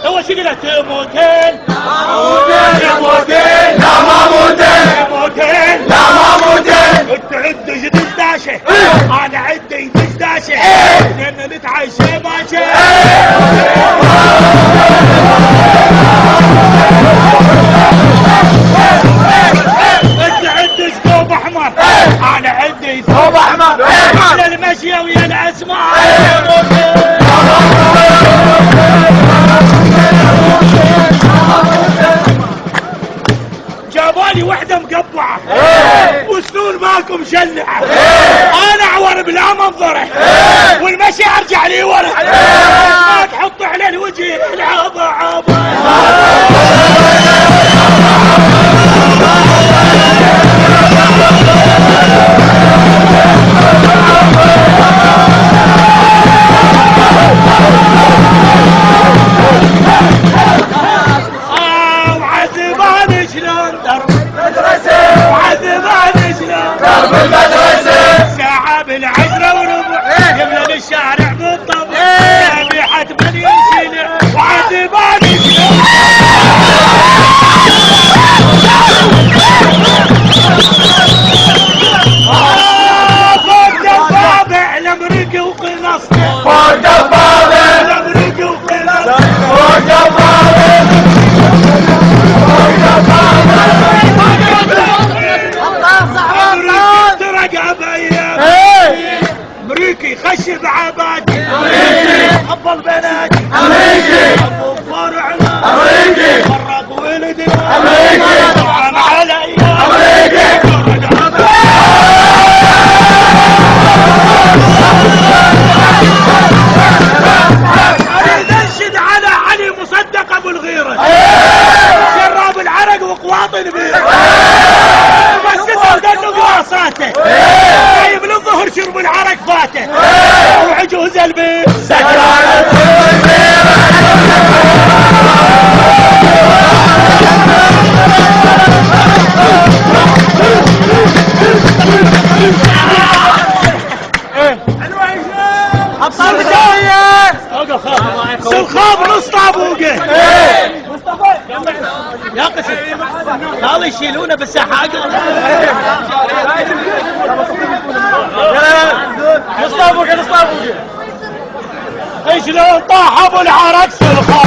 هو شقلة تموتين تموتين لا ما موتين تموتين لا ما موتين انت عد جديد داشه انا عدي داشه لان نتعايشه ماشي انت عد ثوب احمر انا عدي ثوب احمر على المشيه ويا الاسماء جابالي وحدة مقبعة وسنون ماكو مشلعة انا اعور بلا منظره والمشي ارجع لي ورا ما تحط على الوجه العابة عابة وعذباني شلون درب مدرسة وعذباني شلون درب المدرسة ساعة بالعشرة وربع يملى الشارع بالطبع ذبيحة من ينشلع وعذباني شلون فوق دبابة الامريكي وقنصته فوق دبابة الامريكي وقنصته فوق دبابة امريكي خشب عبادي امريكي حب البنات امريكي حب فرعنا امريكي فرق ولدنا امريكي طعم علي امريكي اريد انشد على علي مصدق ابو الغيره شراب العرق وقواطن بيه بس تصدق قواصاته طيب للظهر شرب العرق فاته وعجوز البيت سكرانة ابطال بداية سلخاب نص طابوقه يا قسم هذا يشيلونه بالساحة نص طابوقه شلون طاح ابو العرق سلخاب